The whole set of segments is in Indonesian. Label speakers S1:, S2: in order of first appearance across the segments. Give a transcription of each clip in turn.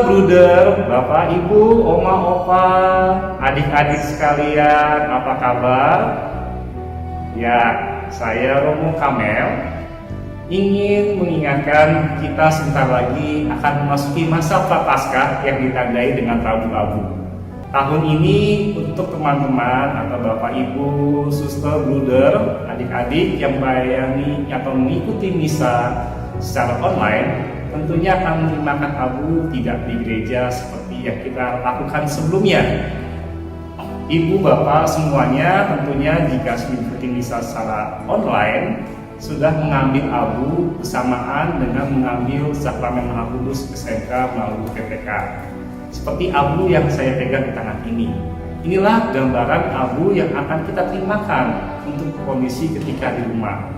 S1: bruder, Bapak, Ibu, Oma, Opa, adik-adik sekalian, apa kabar? Ya, saya Romo Kamel ingin mengingatkan kita sebentar lagi akan memasuki masa prapaskah yang ditandai dengan Rabu Abu. Tahun ini untuk teman-teman atau Bapak, Ibu, suster, bruder, adik-adik yang melayani atau mengikuti misa secara online tentunya akan menggunakan abu tidak di gereja seperti yang kita lakukan sebelumnya. Ibu, Bapak semuanya tentunya jika mengikuti misa secara online sudah mengambil abu bersamaan dengan mengambil sakramen Maha Kudus SMK melalui PPK. Seperti abu yang saya pegang di tangan ini. Inilah gambaran abu yang akan kita terimakan untuk kondisi ketika di rumah.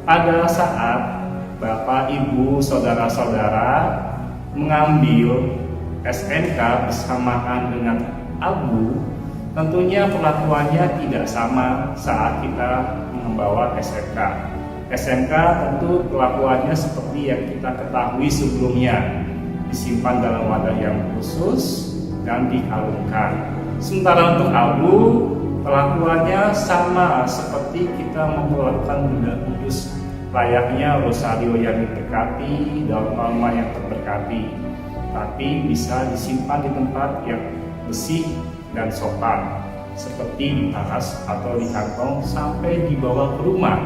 S1: Pada saat Bapak, Ibu, Saudara-saudara mengambil SMK bersamaan dengan abu, tentunya perlakuannya tidak sama saat kita membawa SMK. SMK tentu perlakuannya seperti yang kita ketahui sebelumnya, disimpan dalam wadah yang khusus dan dikalungkan. Sementara untuk abu, perlakuannya sama seperti kita memperlakukan benda kudus, layaknya rosario yang diberkati, daun palma yang terberkati, tapi bisa disimpan di tempat yang bersih dan sopan, seperti di tas atau di kantong sampai dibawa ke rumah.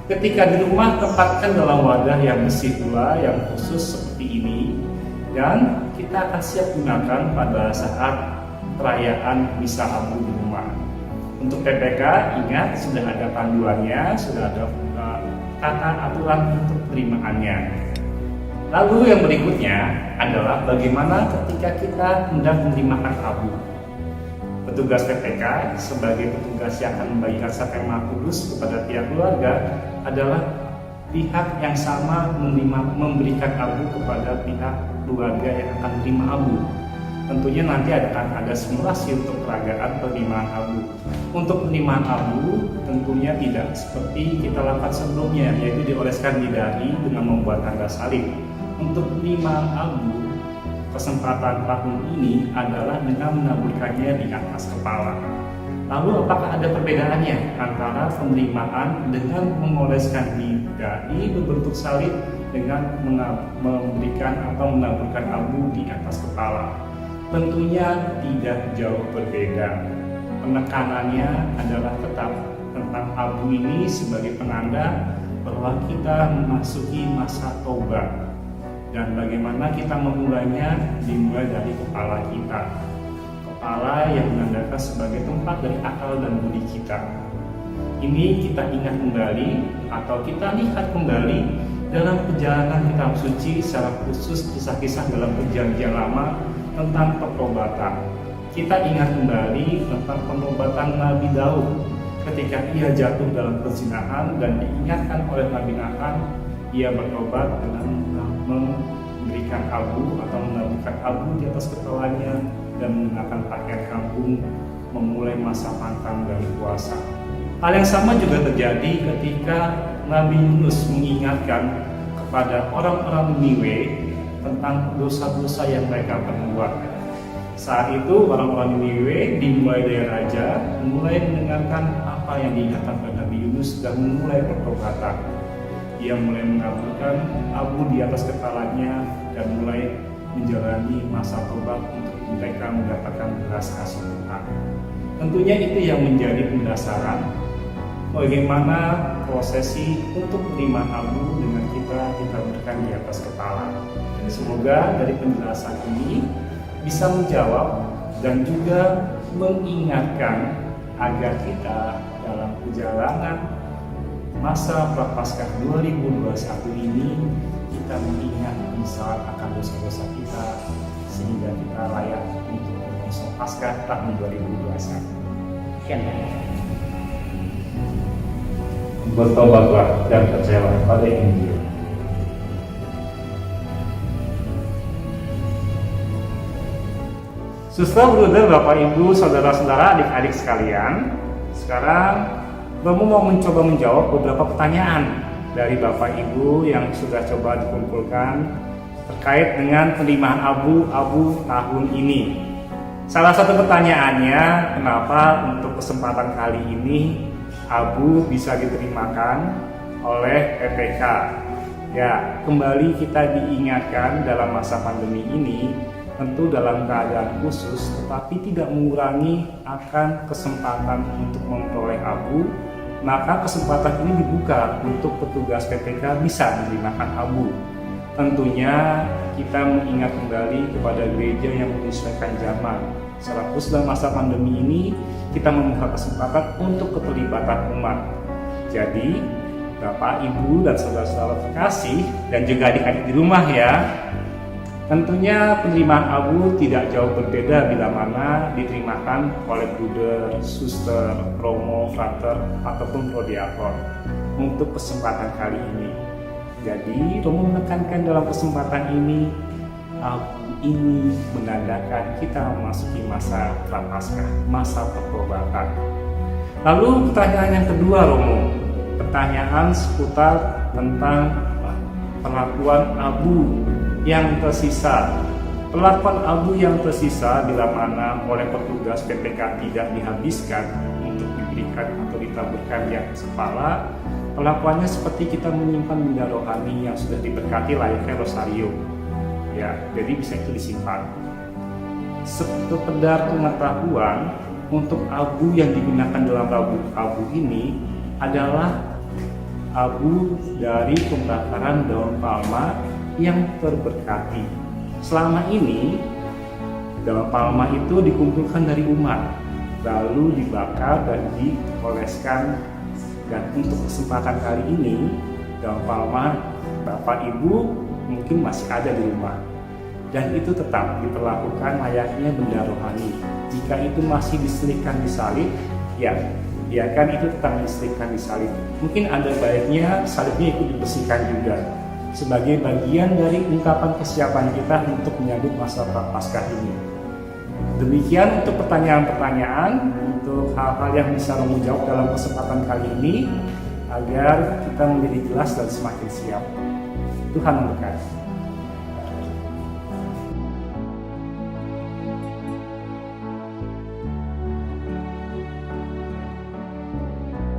S1: Ketika di rumah, tempatkan dalam wadah yang bersih pula, yang khusus seperti ini, dan kita akan siap gunakan pada saat perayaan misa abu di rumah. Untuk PPK, ingat sudah ada panduannya, sudah ada tata aturan untuk penerimaannya. Lalu yang berikutnya adalah bagaimana ketika kita hendak menerimakan abu. Petugas PPK sebagai petugas yang akan membagikan sakramen Maha Kudus kepada tiap keluarga adalah pihak yang sama memberikan abu kepada pihak keluarga yang akan menerima abu. Tentunya nanti akan ada simulasi untuk peragaan penerimaan abu. Untuk penerimaan abu tentunya tidak seperti kita lakukan sebelumnya, yaitu dioleskan di dahi dengan membuat tanda salib. Untuk penerimaan abu, kesempatan tahun ini adalah dengan menaburkannya di atas kepala. Lalu apakah ada perbedaannya antara penerimaan dengan mengoleskan di dahi berbentuk salib dengan memberikan atau menaburkan abu di atas kepala? Tentunya tidak jauh berbeda. Penekanannya adalah tetap tentang abu ini sebagai penanda bahwa kita memasuki masa tobat. Dan bagaimana kita memulainya dimulai dari kepala kita. Kepala yang menandakan sebagai tempat dari akal dan budi kita. Ini kita ingat kembali atau kita lihat kembali dalam perjalanan kitab suci, secara khusus kisah-kisah dalam perjanjian lama tentang pertobatan. Kita ingat kembali tentang penobatan Nabi Daud ketika ia jatuh dalam perzinahan dan diingatkan oleh Nabi Nathan, ia bertobat dengan memberikan abu atau menaburkan abu di atas kepalanya dan menggunakan pakaian kampung, memulai masa pantang dan puasa. Hal yang sama juga terjadi ketika Nabi Yunus mengingatkan kepada orang-orang Niniwe tentang dosa-dosa yang mereka perbuat. Saat itu orang-orang Niniwe dimulai dari raja mulai mendengarkan apa yang diingatkan oleh Nabi Yunus dan memulai pertobatan. Ia mulai mengaburkan abu di atas kepalanya dan mulai menjalani masa tobat untuk mereka mendapatkan belas kasih Tuhan. Tentunya itu yang menjadi pendasaran bagaimana prosesi untuk menerima abu dengan kita berikan di atas kepala. Semoga dari penjelasan ini bisa menjawab dan juga mengingatkan agar kita dalam perjalanan masa Prapaskah 2021 ini kita mengingat menyesal akan dosa-dosa kita sehingga kita layak untuk masa Paskah tahun 2021. Sekian. Bertobatlah dan percayalah pada Injil. Suster, bruder, Bapak, Ibu, Saudara-saudara, adik-adik sekalian, sekarang Romo mau mencoba menjawab beberapa pertanyaan dari Bapak Ibu yang sudah coba dikumpulkan terkait dengan penerimaan abu-abu tahun ini. Salah satu pertanyaannya, kenapa untuk kesempatan kali ini abu bisa diterimakan oleh PPK? Ya, kembali kita diingatkan dalam masa pandemi ini, tentu dalam keadaan khusus, tetapi tidak mengurangi akan kesempatan untuk memperoleh abu, maka kesempatan ini dibuka untuk petugas PPK bisa menerimakan abu. Tentunya kita mengingat kembali kepada gereja yang menyesuaikan zaman. Secara khusus dalam masa pandemi ini, kita membuka kesempatan untuk keterlibatan umat. Jadi, Bapak, Ibu, dan saudara-saudara terkasih, dan juga adik-adik di rumah ya, tentunya penerimaan abu tidak jauh berbeda bila mana diterimakan oleh bruder, suster, romo, frater, ataupun prodiakon untuk kesempatan kali ini. Jadi, Romo menekankan dalam kesempatan ini, abu ini menandakan kita memasuki masa prapaskah, masa pertobatan. Lalu pertanyaan yang kedua, Romo, pertanyaan seputar tentang perlakuan abu yang tersisa. Perlakuan abu yang tersisa bila mana oleh petugas PPK tidak dihabiskan untuk diberikan atau ditaburkan di atas kepala, perlakuannya seperti kita menyimpan benda rohani yang sudah diberkati layaknya rosario. Ya, jadi bisa itu disimpan. Sekedar pengetahuan, untuk abu yang digunakan dalam abu ini adalah abu dari pembakaran daun palma yang terberkati. Selama ini, daun palma itu dikumpulkan dari umat, lalu dibakar dan dioleskan. Dan untuk kesempatan kali ini, daun palma Bapak Ibu mungkin masih ada di rumah, dan itu tetap diperlakukan layaknya benda rohani. Jika itu masih diselipkan di salib, ya biarkan itu tetap diselipkan di salib. Mungkin ada baiknya salibnya ikut dibersihkan juga, sebagai bagian dari ungkapan kesiapan kita untuk menyambut masa Prapaskah ini. Demikian untuk pertanyaan-pertanyaan, untuk hal-hal yang bisa Romo jawab dalam kesempatan kali ini, agar kita menjadi jelas dan semakin siap. Tuhan memberkati.